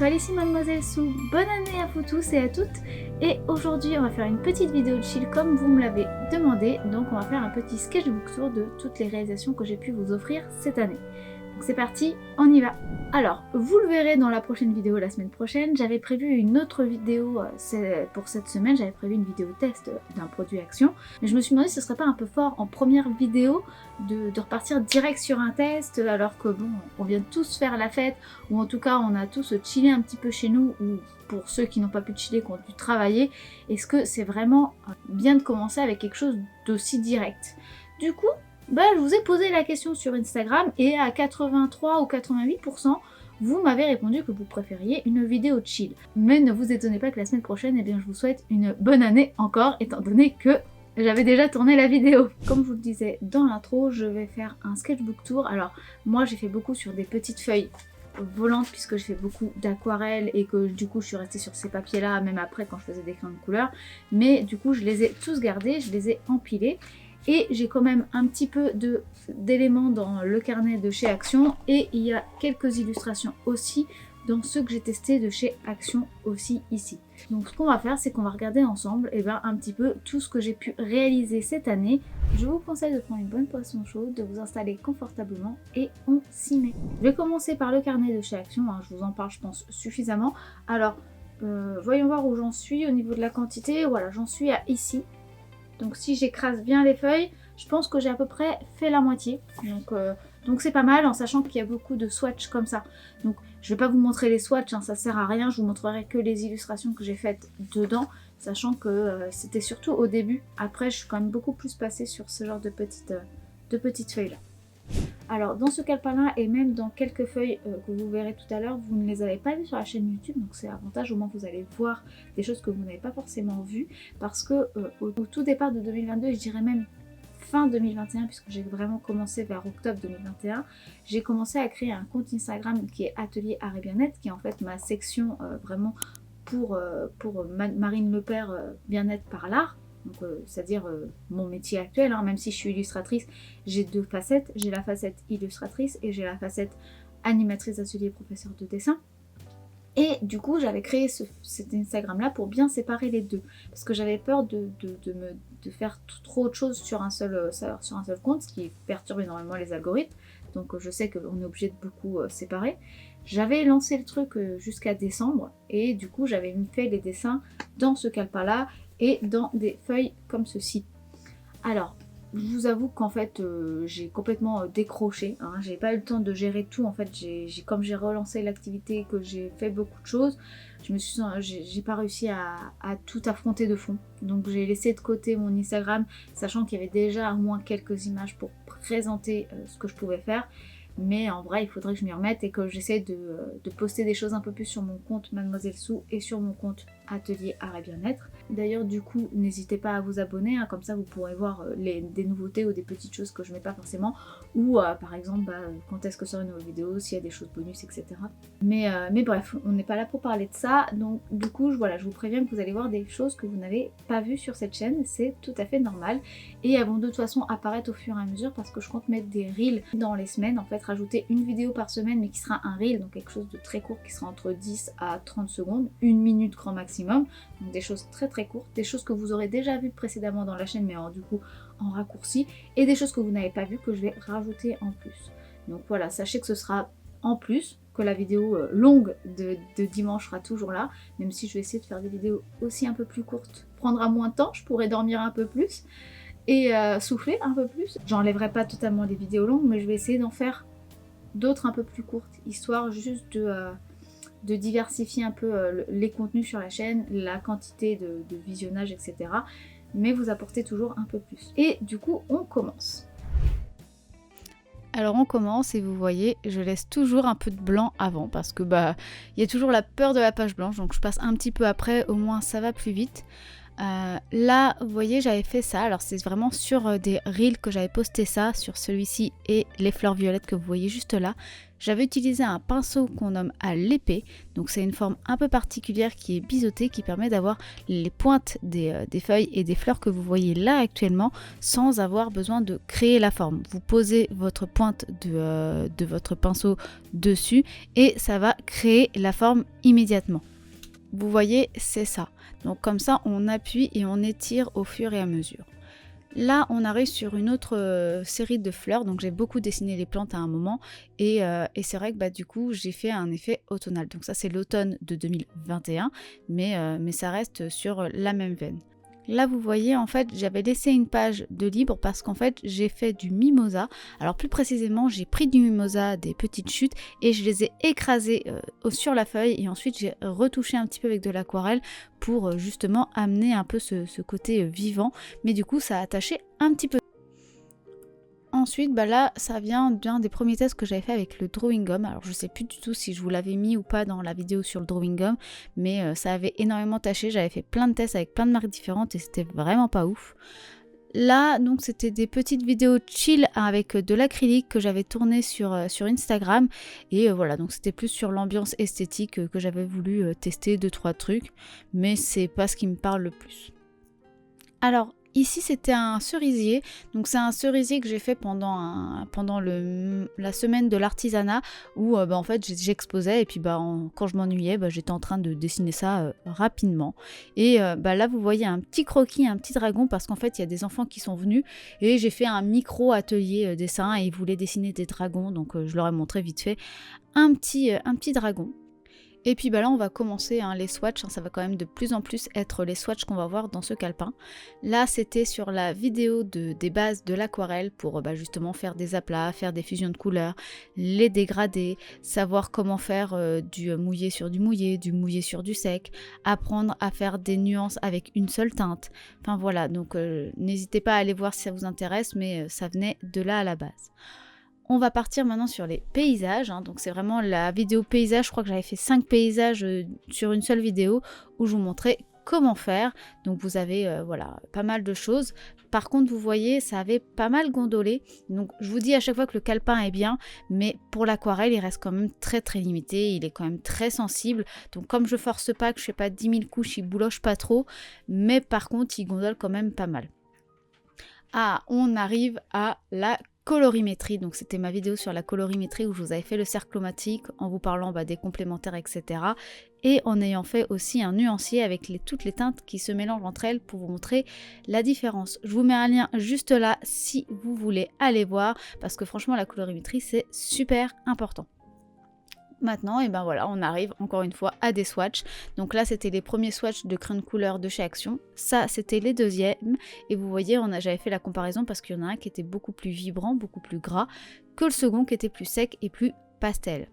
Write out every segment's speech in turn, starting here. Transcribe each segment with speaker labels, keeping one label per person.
Speaker 1: Nouvelle ici Mademoiselle Sou, bonne année à vous tous et à toutes. Et aujourd'hui on va faire une petite vidéo de chill comme vous me l'avez demandé. Donc on va faire un petit sketchbook tour de toutes les réalisations que j'ai pu vous offrir cette année. Donc c'est parti, on y va. Alors, vous le verrez dans la prochaine vidéo la semaine prochaine, j'avais prévu une autre vidéo pour cette semaine, j'avais prévu une vidéo test d'un produit Action, mais je me suis demandé si ce serait pas un peu fort en première vidéo de repartir direct sur un test, alors que bon, on vient tous faire la fête, ou en tout cas on a tous chillé un petit peu chez nous, ou pour ceux qui n'ont pas pu chiller, qui ont dû travailler. Est-ce que c'est vraiment bien de commencer avec quelque chose d'aussi direct? Du coup, je vous ai posé la question sur Instagram et à 83 ou 88%, vous m'avez répondu que vous préfériez une vidéo chill. Mais ne vous étonnez pas que la semaine prochaine, je vous souhaite une bonne année encore, étant donné que j'avais déjà tourné la vidéo. Comme je vous le disais dans l'intro, je vais faire un sketchbook tour. Alors moi j'ai fait beaucoup sur des petites feuilles volantes puisque je fais beaucoup d'aquarelle et que du coup je suis restée sur ces papiers là même après quand je faisais des crayons de couleur. Mais du coup je les ai tous gardés, je les ai empilés. Et j'ai quand même un petit peu d'éléments dans le carnet de chez Action et il y a quelques illustrations aussi dans ceux que j'ai testés de chez Action aussi ici. Donc ce qu'on va faire, c'est qu'on va regarder ensemble un petit peu tout ce que j'ai pu réaliser cette année. Je vous conseille de prendre une bonne boisson chaude, de vous installer confortablement et on s'y met. Je vais commencer par le carnet de chez Action, je vous en parle je pense suffisamment. Alors voyons voir où j'en suis au niveau de la quantité. Voilà, j'en suis à ici. Donc si j'écrase bien les feuilles, je pense que j'ai à peu près fait la moitié. Donc c'est pas mal en sachant qu'il y a beaucoup de swatchs comme ça. Donc je vais pas vous montrer les swatchs, ça sert à rien. Je vous montrerai que les illustrations que j'ai faites dedans. Sachant que c'était surtout au début. Après je suis quand même beaucoup plus passée sur ce genre de petites feuilles là. Alors dans ce calepin-là et même dans quelques feuilles que vous verrez tout à l'heure, vous ne les avez pas vues sur la chaîne YouTube, donc c'est l'avantage, au moins vous allez voir des choses que vous n'avez pas forcément vues, parce que au tout départ de 2022, et je dirais même fin 2021, puisque j'ai vraiment commencé vers octobre 2021, j'ai commencé à créer un compte Instagram qui est Atelier Art et Bien-être, qui est en fait ma section vraiment pour Marine Lepère Bien-être par l'art. C'est-à-dire mon métier actuel, même si je suis illustratrice, j'ai deux facettes. J'ai la facette illustratrice et j'ai la facette animatrice d'atelier professeur de dessin. Et du coup, j'avais créé cet Instagram-là pour bien séparer les deux. Parce que j'avais peur de faire trop de choses sur un seul compte, ce qui perturbe énormément les algorithmes. Donc je sais qu'on est obligé de beaucoup séparer. J'avais lancé le truc jusqu'à décembre et du coup j'avais fait les dessins dans ce calepin-là et dans des feuilles comme ceci. Alors, je vous avoue qu'en fait, j'ai complètement décroché. J'ai pas eu le temps de gérer tout. En fait, comme j'ai relancé l'activité, que j'ai fait beaucoup de choses, j'ai pas réussi à tout affronter de fond. Donc, j'ai laissé de côté mon Instagram, sachant qu'il y avait déjà au moins quelques images pour présenter ce que je pouvais faire. Mais en vrai, il faudrait que je m'y remette et que j'essaie de poster des choses un peu plus sur mon compte Mademoiselle Sou et sur mon compte Atelier Art et Bien-être. D'ailleurs, du coup, n'hésitez pas à vous abonner, comme ça vous pourrez voir des nouveautés ou des petites choses que je mets pas forcément, ou par exemple quand est-ce que sort une nouvelle vidéo, s'il y a des choses bonus, etc. Mais bref, on n'est pas là pour parler de ça, donc du coup, je vous préviens que vous allez voir des choses que vous n'avez pas vues sur cette chaîne, c'est tout à fait normal, et elles vont de toute façon apparaître au fur et à mesure parce que je compte mettre des reels dans les semaines, en fait rajouter une vidéo par semaine mais qui sera un reel, donc quelque chose de très court qui sera entre 10 à 30 secondes, 1 minute grand maximum, donc des choses très courtes, des choses que vous aurez déjà vues précédemment dans la chaîne mais du coup en raccourci, et des choses que vous n'avez pas vues que je vais rajouter en plus. Donc voilà, sachez que ce sera en plus, que la vidéo longue de dimanche sera toujours là, même si je vais essayer de faire des vidéos aussi un peu plus courtes. Prendra moins de temps, je pourrai dormir un peu plus et souffler un peu plus. J'enlèverai pas totalement les vidéos longues, mais je vais essayer d'en faire d'autres un peu plus courtes, histoire juste de diversifier un peu les contenus sur la chaîne, la quantité de visionnage, etc. Mais vous apportez toujours un peu plus. Et du coup, on commence. Alors on commence et vous voyez, je laisse toujours un peu de blanc avant parce que il y a toujours la peur de la page blanche, donc je passe un petit peu après, au moins ça va plus vite. Là, vous voyez, j'avais fait ça. Alors, c'est vraiment sur des reels que j'avais posté ça, sur celui-ci et les fleurs violettes que vous voyez juste là. J'avais utilisé un pinceau qu'on nomme à l'épée. Donc, c'est une forme un peu particulière qui est biseautée, qui permet d'avoir les pointes des feuilles et des fleurs que vous voyez là actuellement, sans avoir besoin de créer la forme. Vous posez votre pointe de votre pinceau dessus et ça va créer la forme immédiatement. Vous voyez, c'est ça. Donc comme ça, on appuie et on étire au fur et à mesure. Là, on arrive sur une autre série de fleurs. Donc j'ai beaucoup dessiné les plantes à un moment. Et c'est vrai que du coup, j'ai fait un effet automnal. Donc ça, c'est l'automne de 2021. Mais ça reste sur la même veine. Là, vous voyez, en fait, j'avais laissé une page de libre parce qu'en fait, j'ai fait du mimosa. Alors, plus précisément, j'ai pris du mimosa, des petites chutes, et je les ai écrasées sur la feuille. Et ensuite, j'ai retouché un petit peu avec de l'aquarelle pour justement amener un peu ce côté vivant. Mais du coup, ça a attaché un petit peu. Ensuite, là, ça vient d'un des premiers tests que j'avais fait avec le drawing gum. Alors, je sais plus du tout si je vous l'avais mis ou pas dans la vidéo sur le drawing gum, mais ça avait énormément taché. J'avais fait plein de tests avec plein de marques différentes et c'était vraiment pas ouf. Là, donc, c'était des petites vidéos chill avec de l'acrylique que j'avais tourné sur Instagram. Et voilà, donc c'était plus sur l'ambiance esthétique que j'avais voulu tester 2-3 trucs, mais c'est pas ce qui me parle le plus. Alors, ici, c'était un cerisier. Donc, c'est un cerisier que j'ai fait pendant la semaine de l'artisanat où en fait, j'exposais et puis quand je m'ennuyais, j'étais en train de dessiner ça rapidement. Et là, vous voyez un petit croquis, un petit dragon parce qu'en fait, il y a des enfants qui sont venus et j'ai fait un micro atelier dessin et ils voulaient dessiner des dragons. Donc, je leur ai montré vite fait un petit dragon. Et puis là, on va commencer les swatchs, ça va quand même de plus en plus être les swatchs qu'on va voir dans ce calepin. Là, c'était sur la vidéo des bases de l'aquarelle pour justement faire des aplats, faire des fusions de couleurs, les dégradés, savoir comment faire du mouillé sur du sur du sec, apprendre à faire des nuances avec une seule teinte. Enfin voilà, donc n'hésitez pas à aller voir si ça vous intéresse, mais ça venait de là à la base. On va partir maintenant sur les paysages, donc c'est vraiment la vidéo paysage, je crois que j'avais fait 5 paysages sur une seule vidéo où je vous montrais comment faire. Donc vous avez voilà, pas mal de choses. Par contre, vous voyez, ça avait pas mal gondolé. Donc je vous dis à chaque fois que le calepin est bien, mais pour l'aquarelle, il reste quand même très très limité, il est quand même très sensible. Donc comme je force pas, que je fais pas 10 000 couches, il bouloche pas trop, mais par contre, il gondole quand même pas mal. Ah, on arrive à la colorimétrie, donc c'était ma vidéo sur la colorimétrie où je vous avais fait le cerclomatique en vous parlant des complémentaires, etc. Et en ayant fait aussi un nuancier avec toutes les teintes qui se mélangent entre elles pour vous montrer la différence. Je vous mets un lien juste là si vous voulez aller voir parce que franchement la colorimétrie c'est super important. Maintenant, et voilà, on arrive encore une fois à des swatchs. Donc là, c'était les premiers swatchs de crayon de couleur de chez Action. Ça, c'était les deuxièmes. Et vous voyez, j'avais fait la comparaison parce qu'il y en a un qui était beaucoup plus vibrant, beaucoup plus gras, que le second qui était plus sec et plus pastel.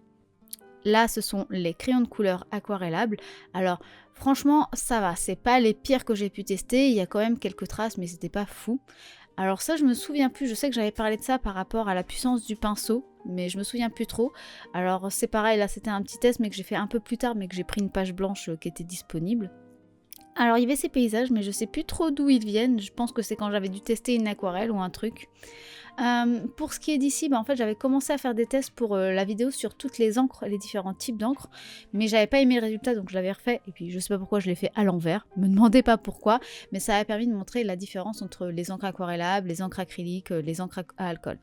Speaker 1: Là, ce sont les crayons de couleur aquarellables. Alors, franchement, ça va. C'est pas les pires que j'ai pu tester. Il y a quand même quelques traces, mais c'était pas fou. Alors ça, je me souviens plus. Je sais que j'avais parlé de ça par rapport à la puissance du pinceau, mais je me souviens plus trop. Alors c'est pareil, là c'était un petit test, mais que j'ai fait un peu plus tard, mais que j'ai pris une page blanche qui était disponible. Alors il y avait ces paysages, mais je sais plus trop d'où ils viennent. Je pense que c'est quand j'avais dû tester une aquarelle ou un truc. Pour ce qui est d'ici, en fait j'avais commencé à faire des tests pour la vidéo sur toutes les encres, les différents types d'encre, mais j'avais pas aimé le résultat donc je l'avais refait et puis je sais pas pourquoi je l'ai fait à l'envers, me demandez pas pourquoi, mais ça a permis de montrer la différence entre les encres aquarellables, les encres acryliques, les encres à alcool.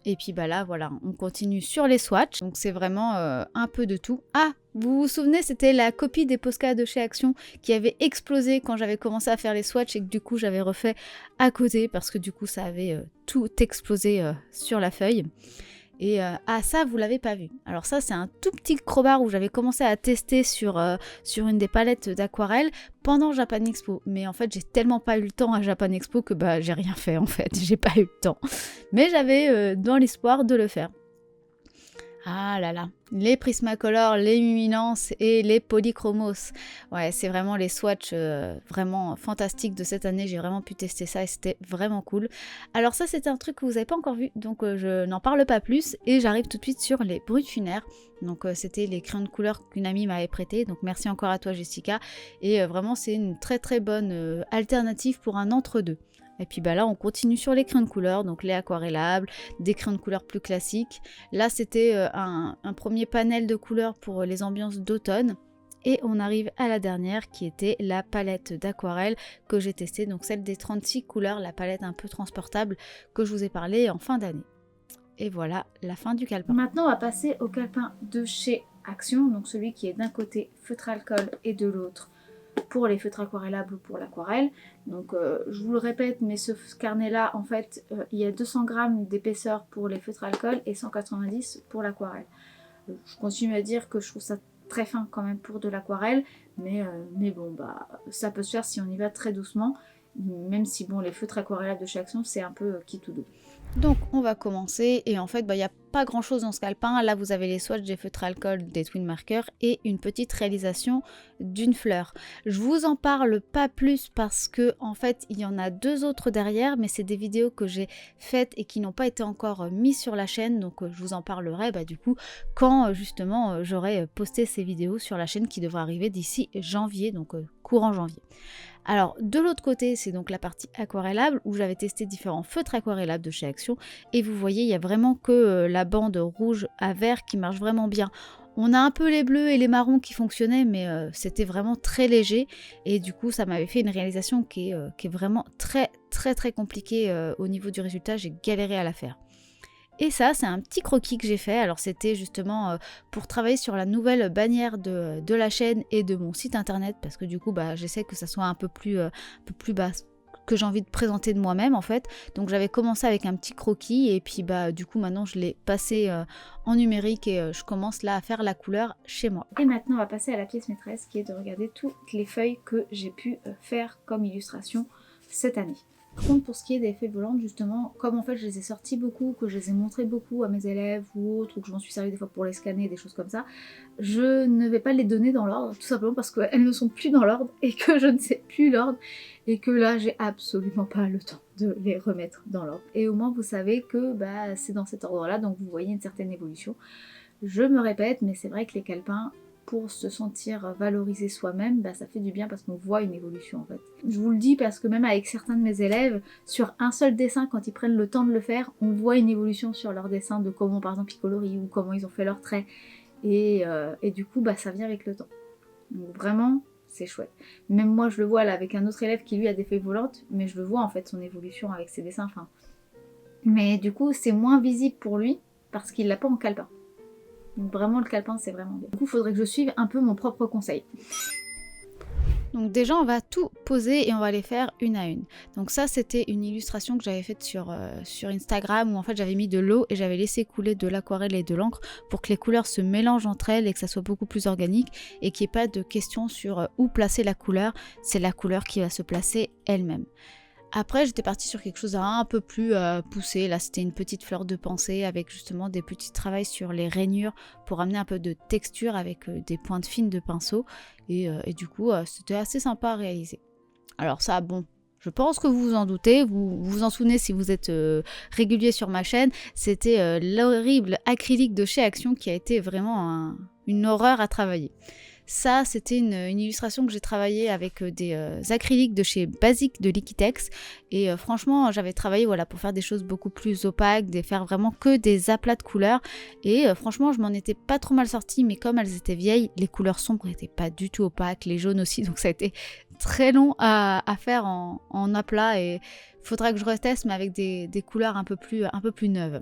Speaker 1: Et puis là, voilà, on continue sur les swatchs. Donc c'est vraiment un peu de tout. Ah, vous vous souvenez, c'était la copie des Posca de chez Action qui avait explosé quand j'avais commencé à faire les swatchs et que du coup j'avais refait à côté parce que du coup ça avait tout explosé sur la feuille. Et ça, vous l'avez pas vu. Alors ça, c'est un tout petit crowbar où j'avais commencé à tester sur une des palettes d'aquarelle pendant Japan Expo. Mais en fait, j'ai tellement pas eu le temps à Japan Expo que j'ai rien fait en fait. J'ai pas eu le temps. Mais j'avais dans l'espoir de le faire. Ah là là, les Prismacolor, les Luminance et les Polychromos. Ouais, c'est vraiment les swatchs vraiment fantastiques de cette année. J'ai vraiment pu tester ça et c'était vraiment cool. Alors ça, c'était un truc que vous n'avez pas encore vu, donc je n'en parle pas plus. Et j'arrive tout de suite sur les bruts de Funère. Donc c'était les crayons de couleur qu'une amie m'avait prêté. Donc merci encore à toi Jessica. Et vraiment, c'est une très très bonne alternative pour un entre-deux. Et puis bah là, on continue sur les crayons de couleur, donc les aquarellables, des crayons de couleur plus classiques. Là, c'était un premier panel de couleurs pour les ambiances d'automne. Et on arrive à la dernière qui était la palette d'aquarelle que j'ai testée, donc celle des 36 couleurs, la palette un peu transportable que je vous ai parlé en fin d'année. Et voilà la fin du calepin. Maintenant, on va passer au calepin de chez Action, donc celui qui est d'un côté feutre alcool et de l'autre pour les feutres aquarellables ou pour l'aquarelle. Donc je vous le répète, mais ce carnet là en fait il y a 200 grammes d'épaisseur pour les feutres alcool et 190 pour l'aquarelle. Je continue à dire que je trouve ça très fin quand même pour de l'aquarelle, mais bon bah ça peut se faire si on y va très doucement, même si bon les feutres aquarellables de chez Action c'est un peu qui tout doux. Donc on va commencer et en fait il n'y a pas grand chose dans ce calepin. Là vous avez les swatchs des feutres alcool des Twin Markers et une petite réalisation d'une fleur. Je vous en parle pas plus parce que en fait il y en a 2 autres derrière, mais c'est des vidéos que j'ai faites et qui n'ont pas été encore mises sur la chaîne, donc je vous en parlerai du coup quand justement j'aurai posté ces vidéos sur la chaîne qui devrait arriver d'ici janvier, donc courant janvier. Alors de l'autre côté c'est donc la partie aquarellable où j'avais testé différents feutres aquarellables de chez Action et vous voyez il y a vraiment que la bande rouge à vert qui marche vraiment bien. On a un peu les bleus et les marrons qui fonctionnaient mais c'était vraiment très léger et du coup ça m'avait fait une réalisation qui est vraiment très compliquée au niveau du résultat, j'ai galéré à la faire. Et ça, c'est un petit croquis que j'ai fait. Alors c'était justement pour travailler sur la nouvelle bannière de la chaîne et de mon site internet. Parce que du coup, j'essaie que ça soit un peu plus bas que j'ai envie de présenter de moi-même en fait. Donc j'avais commencé avec un petit croquis et puis du coup maintenant je l'ai passé en numérique et je commence là à faire la couleur chez moi. Et maintenant on va passer à la pièce maîtresse qui est de regarder toutes les feuilles que j'ai pu faire comme illustration cette année. Par contre, pour ce qui est des feuilles volantes, justement, comme en fait je les ai sorties beaucoup, que je les ai montrées beaucoup à mes élèves ou autres, ou que je m'en suis servi des fois pour les scanner, des choses comme ça, je ne vais pas les donner dans l'ordre, tout simplement parce qu'elles ne sont plus dans l'ordre et que je ne sais plus l'ordre et que là j'ai absolument pas le temps de les remettre dans l'ordre. Et au moins vous savez que c'est dans cet ordre-là, donc vous voyez une certaine évolution. Je me répète, mais c'est vrai que les calepins, pour se sentir valorisé soi-même, ça fait du bien parce qu'on voit une évolution en fait. Je vous le dis parce que même avec certains de mes élèves, sur un seul dessin, quand ils prennent le temps de le faire, on voit une évolution sur leur dessin de comment par exemple ils colorient ou comment ils ont fait leurs traits. Et du coup, ça vient avec le temps. Donc vraiment, c'est chouette. Même moi, je le vois là avec un autre élève qui lui a des feuilles volantes, mais je le vois en fait son évolution avec ses dessins. Mais du coup, c'est moins visible pour lui parce qu'il l'a pas en calepin. Donc vraiment le calepin c'est vraiment bien. Du coup il faudrait que je suive un peu mon propre conseil. Donc déjà on va tout poser et on va les faire une à une. Donc ça c'était une illustration que j'avais faite sur Instagram où en fait j'avais mis de l'eau et j'avais laissé couler de l'aquarelle et de l'encre pour que les couleurs se mélangent entre elles et que ça soit beaucoup plus organique et qu'il n'y ait pas de question sur où placer la couleur, c'est la couleur qui va se placer elle-même. Après, j'étais partie sur quelque chose un peu plus poussé. Là, c'était une petite fleur de pensée avec justement des petits travails sur les rainures pour amener un peu de texture avec des pointes fines de pinceau. Et du coup, c'était assez sympa à réaliser. Alors ça, bon, je pense que vous vous en doutez. Vous vous en souvenez si vous êtes régulier sur ma chaîne. C'était l'horrible acrylique de chez Action qui a été vraiment une horreur à travailler. Ça, c'était une illustration que j'ai travaillée avec des acryliques de chez Basic de Liquitex. Et franchement, j'avais travaillé pour faire des choses beaucoup plus opaques, faire vraiment que des aplats de couleurs. Et franchement, je m'en étais pas trop mal sortie, mais comme elles étaient vieilles, les couleurs sombres n'étaient pas du tout opaques, les jaunes aussi. Donc ça a été très long à faire en aplat. Et il faudra que je reteste, mais avec des couleurs un peu plus neuves.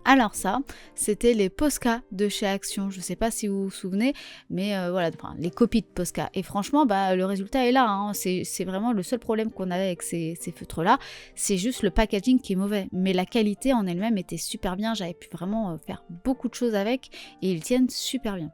Speaker 1: Alors ça, c'était les Posca de chez Action, je sais pas si vous vous souvenez, mais les copies de Posca. Et franchement, le résultat est là, hein. C'est vraiment le seul problème qu'on avait avec ces feutres-là, c'est juste le packaging qui est mauvais. Mais la qualité en elle-même était super bien, j'avais pu vraiment faire beaucoup de choses avec et ils tiennent super bien.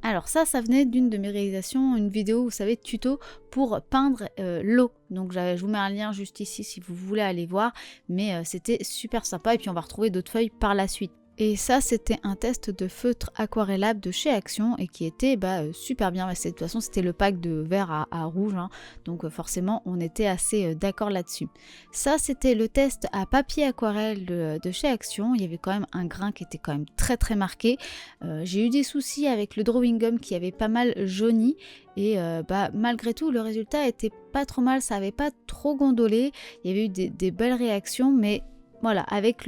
Speaker 1: Alors ça venait d'une de mes réalisations, une vidéo, vous savez, tuto pour peindre l'eau. Donc je vous mets un lien juste ici si vous voulez aller voir, mais c'était super sympa et puis on va retrouver d'autres feuilles par la suite. Et ça, c'était un test de feutre aquarellable de chez Action et qui était super bien. De toute façon, c'était le pack de vert à rouge, hein, donc forcément, on était assez d'accord là-dessus. Ça, c'était le test à papier aquarelle de chez Action. Il y avait quand même un grain qui était quand même très très marqué. J'ai eu des soucis avec le drawing gum qui avait pas mal jauni et malgré tout, le résultat était pas trop mal. Ça avait pas trop gondolé. Il y avait eu des belles réactions, mais voilà, avec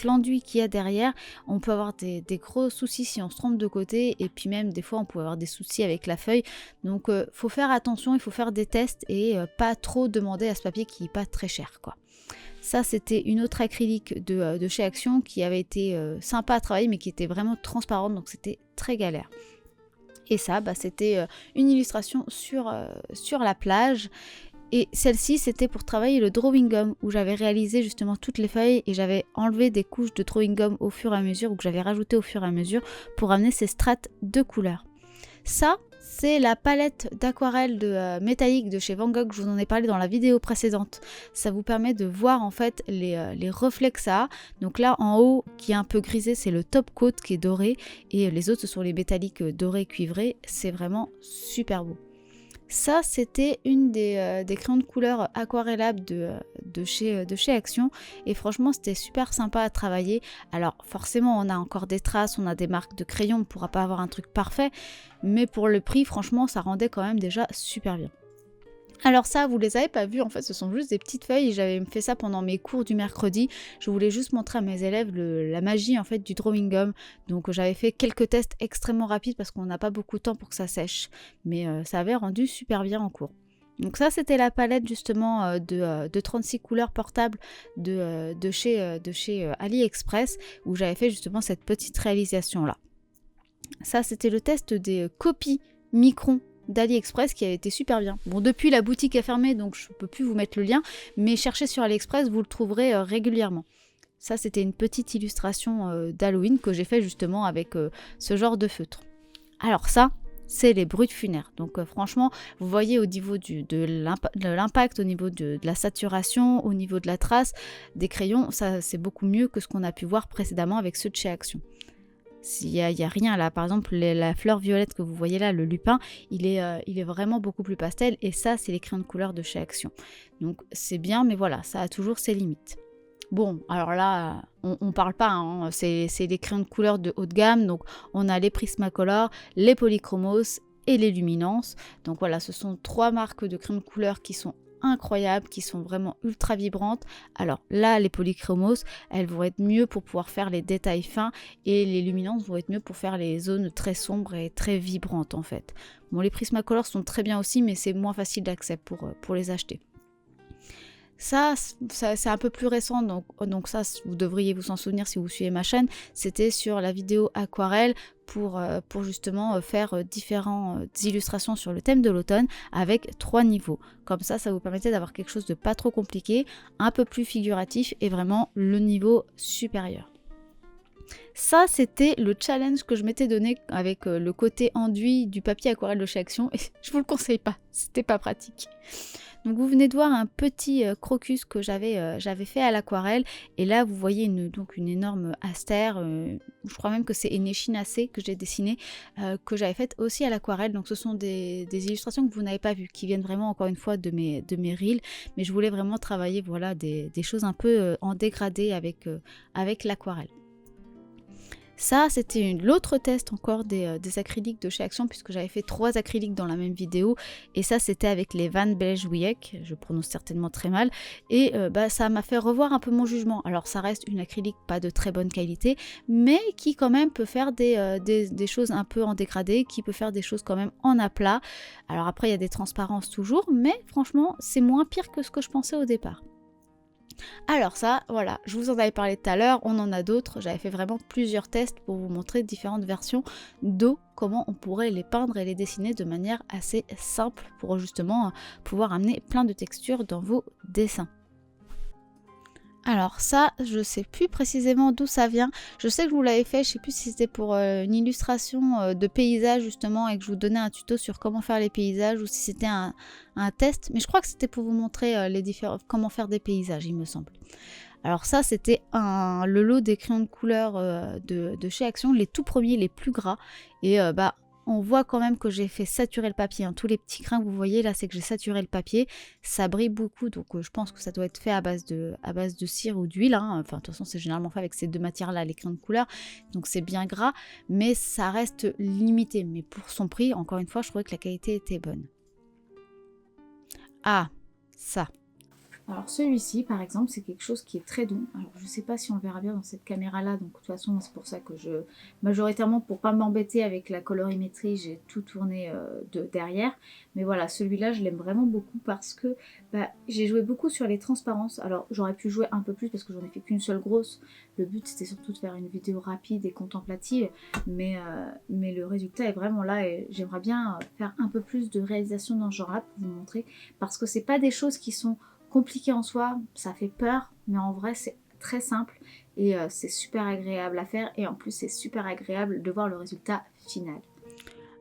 Speaker 1: l'enduit qu'il y a derrière, on peut avoir des gros soucis si on se trompe de côté, et puis même des fois on peut avoir des soucis avec la feuille. Donc faut faire attention, il faut faire des tests et pas trop demander à ce papier qui n'est pas très cher, quoi. Ça, c'était une autre acrylique de chez Action qui avait été sympa à travailler mais qui était vraiment transparente, donc c'était très galère. Et ça, c'était une illustration sur la plage. Et celle-ci, c'était pour travailler le drawing gum, où j'avais réalisé justement toutes les feuilles et j'avais enlevé des couches de drawing gum au fur et à mesure, ou que j'avais rajouté au fur et à mesure pour amener ces strates de couleurs. Ça, c'est la palette d'aquarelle métallique de chez Van Gogh, je vous en ai parlé dans la vidéo précédente. Ça vous permet de voir en fait les reflets que ça a. Donc là en haut, qui est un peu grisé, c'est le top coat qui est doré, et les autres ce sont les métalliques dorés cuivrés. C'est vraiment super beau. Ça, c'était une des crayons de couleur aquarellables de chez Action, et franchement c'était super sympa à travailler. Alors forcément on a encore des traces, on a des marques de crayon, on ne pourra pas avoir un truc parfait, mais pour le prix franchement ça rendait quand même déjà super bien. Alors ça, vous les avez pas vus, en fait ce sont juste des petites feuilles, j'avais fait ça pendant mes cours du mercredi. Je voulais juste montrer à mes élèves la magie en fait du drawing gum. Donc j'avais fait quelques tests extrêmement rapides parce qu'on n'a pas beaucoup de temps pour que ça sèche, mais ça avait rendu super bien en cours. Donc ça, c'était la palette justement de 36 couleurs portables de chez AliExpress, où j'avais fait justement cette petite réalisation là. Ça, c'était le test des copies Micron d'AliExpress qui avait été super bien. Bon, depuis la boutique est fermée, donc je ne peux plus vous mettre le lien, mais cherchez sur AliExpress, vous le trouverez régulièrement. Ça, c'était une petite illustration d'Halloween que j'ai fait justement avec ce genre de feutre. Alors ça, c'est les brutes funéraires. Donc franchement, vous voyez au niveau de l'impact, au niveau de la saturation, au niveau de la trace des crayons, ça c'est beaucoup mieux que ce qu'on a pu voir précédemment avec ceux de chez Action. Il y a rien là, par exemple la fleur violette que vous voyez là, le lupin, il est vraiment beaucoup plus pastel, et ça c'est les crayons de couleur de chez Action. Donc c'est bien, mais voilà, ça a toujours ses limites. Bon, alors là, on parle pas, hein, c'est des crayons de couleur de haut de gamme, donc on a les Prismacolor, les Polychromos et les Luminance. Donc voilà, ce sont 3 marques de crayons de couleur qui sont incroyables, qui sont vraiment ultra vibrantes. Alors là, les Polychromos, elles vont être mieux pour pouvoir faire les détails fins, et les Luminance vont être mieux pour faire les zones très sombres et très vibrantes en fait. Bon, les Prismacolor sont très bien aussi, mais c'est moins facile d'accès pour les acheter. Ça c'est un peu plus récent, donc ça vous devriez vous en souvenir si vous suivez ma chaîne. C'était sur la vidéo aquarelle pour justement faire différentes illustrations sur le thème de l'automne avec 3 niveaux. Comme ça vous permettait d'avoir quelque chose de pas trop compliqué, un peu plus figuratif, et vraiment le niveau supérieur. Ça, c'était le challenge que je m'étais donné avec le côté enduit du papier aquarelle de chez Action, et je vous le conseille pas, c'était pas pratique. Donc vous venez de voir un petit crocus que j'avais fait à l'aquarelle, et là vous voyez une énorme astère, je crois même que c'est une échinacée que j'ai dessinée, que j'avais faite aussi à l'aquarelle. Donc ce sont des illustrations que vous n'avez pas vues, qui viennent vraiment encore une fois de mes reels, mais je voulais vraiment travailler voilà, des choses un peu en dégradé avec l'aquarelle. Ça, c'était l'autre test encore des acryliques de chez Action, puisque j'avais fait 3 acryliques dans la même vidéo, et ça c'était avec les Van Beijwijk, je prononce certainement très mal, et ça m'a fait revoir un peu mon jugement. Alors ça reste une acrylique pas de très bonne qualité, mais qui quand même peut faire des choses un peu en dégradé, qui peut faire des choses quand même en aplat. Alors après il y a des transparences toujours, mais franchement c'est moins pire que ce que je pensais au départ. Alors ça, voilà, je vous en avais parlé tout à l'heure, on en a d'autres, j'avais fait vraiment plusieurs tests pour vous montrer différentes versions d'eau, comment on pourrait les peindre et les dessiner de manière assez simple pour justement pouvoir amener plein de textures dans vos dessins. Alors ça, je sais plus précisément d'où ça vient. Je sais que je vous l'avais fait, je sais plus si c'était pour une illustration de paysage justement, et que je vous donnais un tuto sur comment faire les paysages, ou si c'était un test. Mais je crois que c'était pour vous montrer comment faire des paysages, il me semble. Alors ça, c'était le lot des crayons de couleur de chez Action, les tout premiers, les plus gras. Et on voit quand même que j'ai fait saturer le papier. Hein. Tous les petits crayons que vous voyez là, c'est que j'ai saturé le papier. Ça brille beaucoup, donc je pense que ça doit être fait à base de cire ou d'huile. Hein. Enfin, de toute façon, c'est généralement fait avec ces deux matières-là, les crayons de couleur. Donc c'est bien gras, mais ça reste limité. Mais pour son prix, encore une fois, je trouvais que la qualité était bonne. Ah, ça. Alors celui-ci par exemple c'est quelque chose qui est très doux. Alors je sais pas si on le verra bien dans cette caméra là, donc de toute façon c'est pour ça que majoritairement pour pas m'embêter avec la colorimétrie j'ai tout tourné derrière. Mais voilà, celui-là je l'aime vraiment beaucoup parce que j'ai joué beaucoup sur les transparences. Alors j'aurais pu jouer un peu plus parce que j'en ai fait qu'une seule grosse. Le but c'était surtout de faire une vidéo rapide et contemplative, mais le résultat est vraiment là et j'aimerais bien faire un peu plus de réalisation dans ce genre là pour vous montrer, parce que c'est pas des choses qui sont compliqué en soi, ça fait peur, mais en vrai c'est très simple et c'est super agréable à faire et en plus c'est super agréable de voir le résultat final.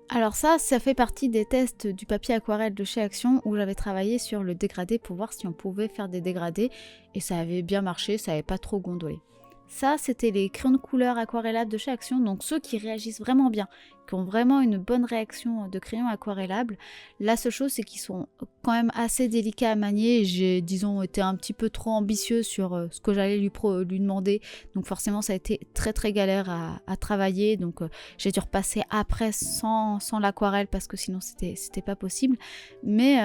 Speaker 1: Alors ça fait partie des tests du papier aquarelle de chez Action où j'avais travaillé sur le dégradé pour voir si on pouvait faire des dégradés et ça avait bien marché, ça n'avait pas trop gondolé. Ça, c'était les crayons de couleur aquarellables de chez Action, donc ceux qui réagissent vraiment bien, qui ont vraiment une bonne réaction de crayon aquarellable. La seule chose, c'est qu'ils sont quand même assez délicats à manier. J'ai, disons, été un petit peu trop ambitieux sur ce que j'allais lui demander, donc forcément, ça a été très très galère à travailler. Donc, j'ai dû repasser après sans l'aquarelle parce que sinon, c'était pas possible. Mais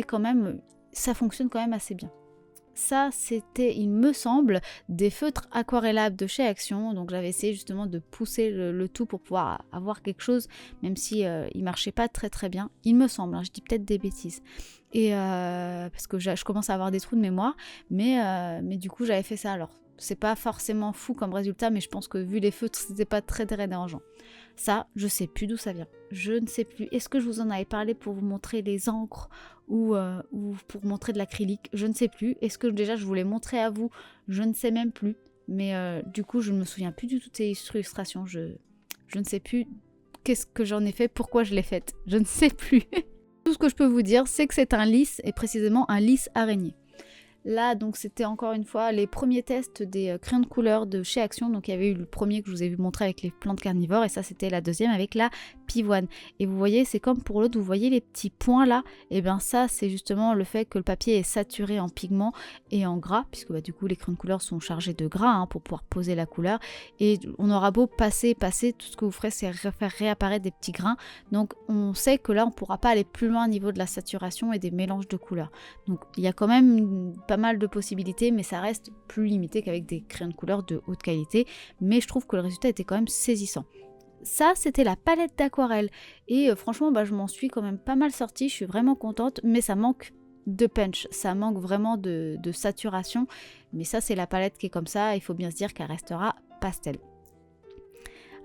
Speaker 1: quand même, ça fonctionne quand même assez bien. Ça, c'était, il me semble, des feutres aquarellables de chez Action. Donc j'avais essayé justement de pousser le tout pour pouvoir avoir quelque chose, même si il marchait pas très très bien. Il me semble, hein, je dis peut-être des bêtises. Et parce que je commence à avoir des trous de mémoire, mais du coup j'avais fait ça. Alors c'est pas forcément fou comme résultat, mais je pense que vu les feutres, c'était pas très très dérangeant. Ça, je sais plus d'où ça vient. Je ne sais plus. Est-ce que je vous en avais parlé pour vous montrer les encres ou pour montrer de l'acrylique? Je ne sais plus. Est-ce que déjà je voulais montrer à vous? Je ne sais même plus. Mais du coup, je ne me souviens plus du tout de ces illustrations. Je ne sais plus qu'est-ce que j'en ai fait, pourquoi je l'ai faite. Je ne sais plus. Tout ce que je peux vous dire, c'est que c'est un lisse, et précisément un lisse araignée. Là, donc, c'était encore une fois les premiers tests des crayons de couleur de chez Action. Donc, il y avait eu le premier que je vous ai montré avec les plantes carnivores. Et ça, c'était la deuxième avec la pivoine. Et vous voyez, c'est comme pour l'autre, vous voyez les petits points là. Et bien ça, c'est justement le fait que le papier est saturé en pigments et en gras. Puisque du coup, les crayons de couleur sont chargés de gras pour pouvoir poser la couleur. Et on aura beau passer, tout ce que vous ferez, c'est faire réapparaître des petits grains. Donc, on sait que là, on ne pourra pas aller plus loin au niveau de la saturation et des mélanges de couleurs. Donc, il y a quand même pas mal de possibilités, mais ça reste plus limité qu'avec des crayons de couleur de haute qualité, mais je trouve que le résultat était quand même saisissant. Ça, c'était la palette d'aquarelle et franchement, je m'en suis quand même pas mal sortie, je suis vraiment contente, mais ça manque de punch, ça manque vraiment de saturation, mais ça, c'est la palette qui est comme ça, il faut bien se dire qu'elle restera pastel.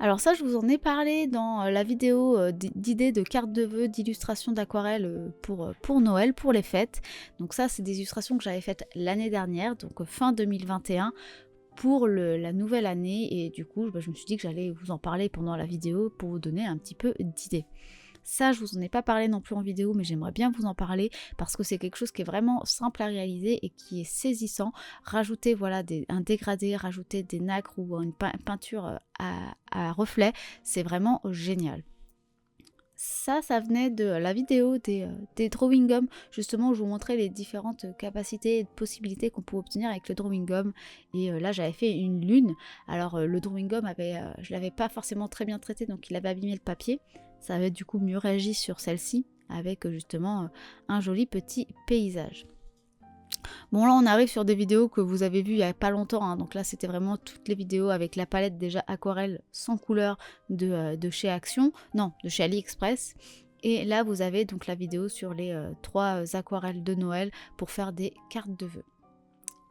Speaker 1: Alors ça, je vous en ai parlé dans la vidéo d'idées de cartes de vœux, d'illustrations d'aquarelle pour Noël, pour les fêtes. Donc ça, c'est des illustrations que j'avais faites l'année dernière, donc fin 2021, pour la nouvelle année. Et du coup, je me suis dit que j'allais vous en parler pendant la vidéo pour vous donner un petit peu d'idées. Ça, je vous en ai pas parlé non plus en vidéo, mais j'aimerais bien vous en parler parce que c'est quelque chose qui est vraiment simple à réaliser et qui est saisissant. Rajouter un dégradé, rajouter des nacres ou une peinture à reflet, c'est vraiment génial. Ça venait de la vidéo des drawing gum, justement où je vous montrais les différentes capacités et possibilités qu'on pouvait obtenir avec le drawing gum. Et là, j'avais fait une lune. Alors, le drawing gum, je l'avais pas forcément très bien traité, donc il avait abîmé le papier. Ça avait du coup mieux réagi sur celle-ci, avec justement un joli petit paysage. Bon, là on arrive sur des vidéos que vous avez vues il n'y a pas longtemps, donc là c'était vraiment toutes les vidéos avec la palette déjà aquarelle sans couleur de chez Action, non, de chez AliExpress. Et là vous avez donc la vidéo sur les 3 aquarelles de Noël pour faire des cartes de vœux.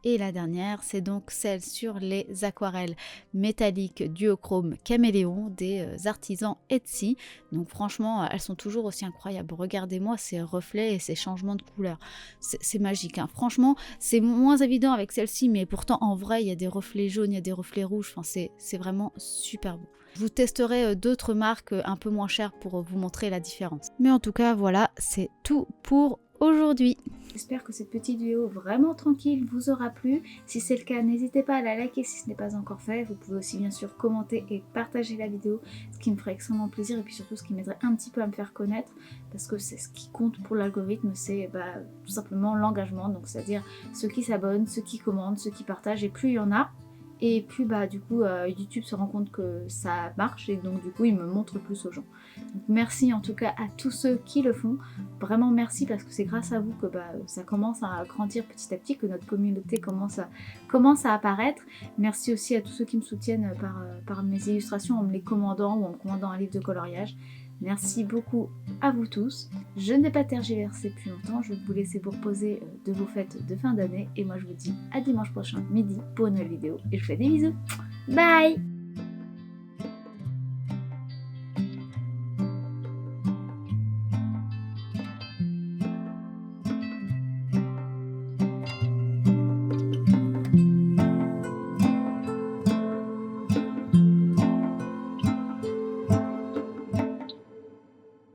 Speaker 1: Et la dernière, c'est donc celle sur les aquarelles métalliques duochrome caméléon des artisans Etsy. Donc franchement, elles sont toujours aussi incroyables. Regardez-moi ces reflets et ces changements de couleur. C'est magique. Franchement, c'est moins évident avec celle-ci, mais pourtant en vrai, il y a des reflets jaunes, il y a des reflets rouges. Enfin, c'est vraiment super beau. Je vous testerai d'autres marques un peu moins chères pour vous montrer la différence. Mais en tout cas, voilà, c'est tout pour aujourd'hui. J'espère que cette petite vidéo vraiment tranquille vous aura plu. Si c'est le cas, n'hésitez pas à la liker si ce n'est pas encore fait. Vous pouvez aussi bien sûr commenter et partager la vidéo, ce qui me ferait extrêmement plaisir et puis surtout ce qui m'aiderait un petit peu à me faire connaître, parce que c'est ce qui compte pour l'algorithme, c'est tout simplement l'engagement, donc c'est-à-dire ceux qui s'abonnent, ceux qui commentent, ceux qui partagent, et plus il y en a, et plus du coup YouTube se rend compte que ça marche et donc du coup il me montre plus aux gens. Donc merci en tout cas à tous ceux qui le font, vraiment merci, parce que c'est grâce à vous que ça commence à grandir petit à petit, que notre communauté commence à apparaître. Merci aussi à tous ceux qui me soutiennent par mes illustrations, en me les commandant ou en me commandant un livre de coloriage. Merci beaucoup à vous tous. Je n'ai pas tergiversé plus longtemps, je vais vous laisser vous reposer de vos fêtes de fin d'année et moi je vous dis à dimanche prochain midi pour une nouvelle vidéo et je vous fais des bisous. Bye!